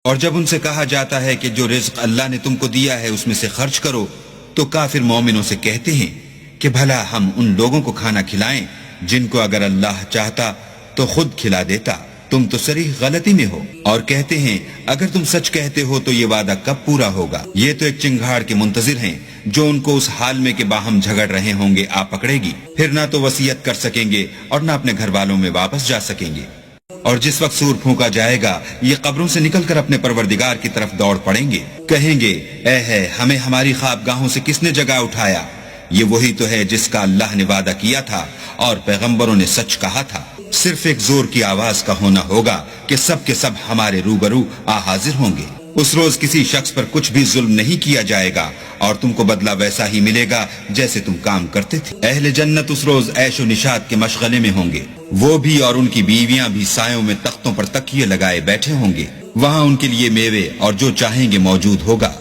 اور جب ان سے کہا جاتا ہے کہ جو رزق اللہ نے تم کو دیا ہے اس میں سے خرچ کرو، تو کافر مومنوں سے کہتے ہیں کہ بھلا ہم ان لوگوں کو کھانا کھلائیں جن کو اگر اللہ چاہتا تو خود کھلا دیتا، تم تو صریح غلطی میں ہو۔ اور کہتے ہیں اگر تم سچ کہتے ہو تو یہ وعدہ کب پورا ہوگا؟ یہ تو ایک چنگھاڑ کے منتظر ہیں جو ان کو اس حال میں کہ باہم جھگڑ رہے ہوں گے آ پکڑے گی، پھر نہ تو وصیت کر سکیں گے اور نہ اپنے گھر والوں میں واپس جا سکیں گے۔ اور جس وقت سور پھونکا جائے گا یہ قبروں سے نکل کر اپنے پروردگار کی طرف دوڑ پڑیں گے، کہیں گے اے ہے ہمیں ہماری خوابگاہوں سے کس نے جگہ اٹھایا؟ یہ وہی تو ہے جس کا اللہ نے وعدہ کیا تھا اور پیغمبروں نے سچ کہا تھا۔ صرف ایک زور کی آواز کا ہونا ہوگا کہ سب کے سب ہمارے روبرو حاضر ہوں گے۔ اس روز کسی شخص پر کچھ بھی ظلم نہیں کیا جائے گا اور تم کو بدلہ ویسا ہی ملے گا جیسے تم کام کرتے تھے۔ اہل جنت اس روز عیش و نشاط کے مشغلے میں ہوں گے، وہ بھی اور ان کی بیویاں بھی سایوں میں تختوں پر تکیے لگائے بیٹھے ہوں گے، وہاں ان کے لیے میوے اور جو چاہیں گے موجود ہوگا۔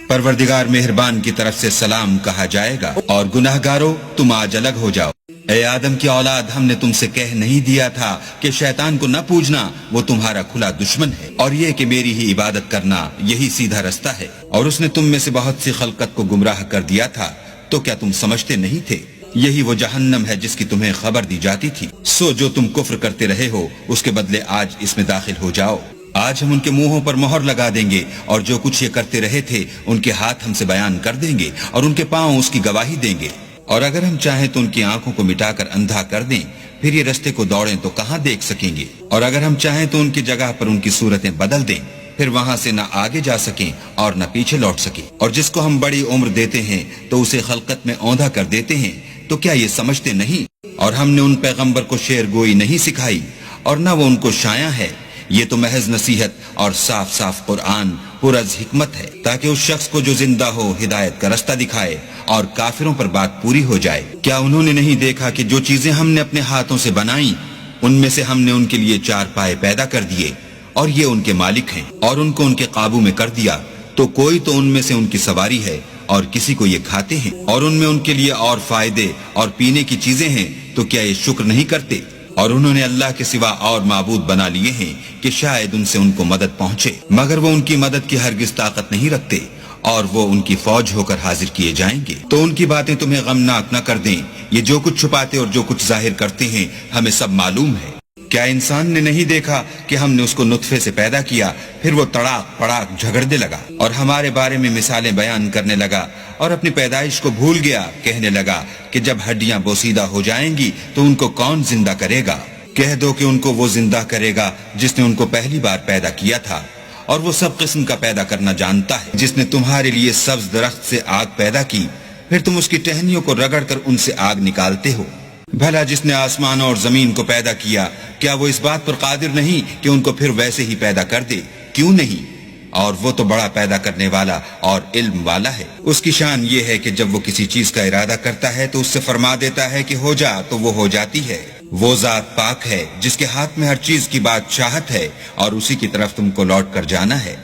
پروردگار مہربان کی طرف سے سلام کہا جائے گا، اور گناہگارو تم آج الگ ہو جاؤ۔ اے آدم کی اولاد، ہم نے تم سے کہہ نہیں دیا تھا کہ شیطان کو نہ پوجنا، وہ تمہارا کھلا دشمن ہے، اور یہ کہ میری ہی عبادت کرنا یہی سیدھا رستہ ہے۔ اور اس نے تم میں سے بہت سی خلقت کو گمراہ کر دیا تھا، تو کیا تم سمجھتے نہیں تھے؟ یہی وہ جہنم ہے جس کی تمہیں خبر دی جاتی تھی۔ سو جو تم کفر کرتے رہے ہو اس کے بدلے آج اس میں داخل ہو جاؤ۔ آج ہم ان کے منہوں پر مہر لگا دیں گے، اور جو کچھ یہ کرتے رہے تھے ان کے ہاتھ ہم سے بیان کر دیں گے اور ان کے پاؤں اس کی گواہی دیں گے۔ اور اگر ہم چاہیں تو ان کی آنکھوں کو مٹا کر اندھا کر دیں، پھر یہ رستے کو دوڑیں تو کہاں دیکھ سکیں گے؟ اور اگر ہم چاہیں تو ان کی جگہ پر ان کی صورتیں بدل دیں، پھر وہاں سے نہ آگے جا سکیں اور نہ پیچھے لوٹ سکیں۔ اور جس کو ہم بڑی عمر دیتے ہیں تو اسے خلقت میں اوندھا کر دیتے ہیں، تو کیا یہ سمجھتے نہیں؟ اور ہم نے ان پیغمبر کو شعر گوئی نہیں سکھائی اور نہ وہ ان کو شایع ہے، یہ تو محض نصیحت اور صاف صاف قرآن پر از حکمت ہے، تاکہ اس شخص کو جو زندہ ہو ہدایت کا رستہ دکھائے اور کافروں پر بات پوری ہو جائے۔ کیا انہوں نے نہیں دیکھا کہ جو چیزیں ہم نے اپنے ہاتھوں سے بنائیں ان میں سے ہم نے ان کے لیے 4 پائے پیدا کر دیے، اور یہ ان کے مالک ہیں، اور ان کو ان کے قابو میں کر دیا، تو کوئی تو ان میں سے ان کی سواری ہے اور کسی کو یہ کھاتے ہیں، اور ان میں ان کے لیے اور فائدے اور پینے کی چیزیں ہیں، تو کیا یہ شکر نہیں کرتے؟ اور انہوں نے اللہ کے سوا اور معبود بنا لیے ہیں کہ شاید ان سے ان کو مدد پہنچے، مگر وہ ان کی مدد کی ہرگز طاقت نہیں رکھتے، اور وہ ان کی فوج ہو کر حاضر کیے جائیں گے۔ تو ان کی باتیں تمہیں غمناک نہ کر دیں، یہ جو کچھ چھپاتے اور جو کچھ ظاہر کرتے ہیں ہمیں سب معلوم ہے۔ کیا انسان نے نہیں دیکھا کہ ہم نے اس کو نطفے سے پیدا کیا، پھر وہ تڑاک پڑاک جھگڑنے لگا اور ہمارے بارے میں مثالیں بیان کرنے لگا، اور اپنی پیدائش کو بھول گیا، کہنے لگا کہ جب ہڈیاں بوسیدہ ہو جائیں گی تو ان کو کون زندہ کرے گا؟ کہہ دو کہ ان کو وہ زندہ کرے گا جس نے ان کو پہلی بار پیدا کیا تھا، اور وہ سب قسم کا پیدا کرنا جانتا ہے، جس نے تمہارے لیے سبز درخت سے آگ پیدا کی، پھر تم اس کی ٹہنیوں کو رگڑ کر ان سے آگ نکالتے ہو۔ بھلا جس نے آسمان اور زمین کو پیدا کیا، کیا وہ اس بات پر قادر نہیں کہ ان کو پھر ویسے ہی پیدا کر دے؟ کیوں نہیں؟ اور وہ تو بڑا پیدا کرنے والا اور علم والا ہے۔ اس کی شان یہ ہے کہ جب وہ کسی چیز کا ارادہ کرتا ہے تو اس سے فرما دیتا ہے کہ ہو جا، تو وہ ہو جاتی ہے۔ وہ ذات پاک ہے جس کے ہاتھ میں ہر چیز کی بادشاہت ہے، اور اسی کی طرف تم کو لوٹ کر جانا ہے۔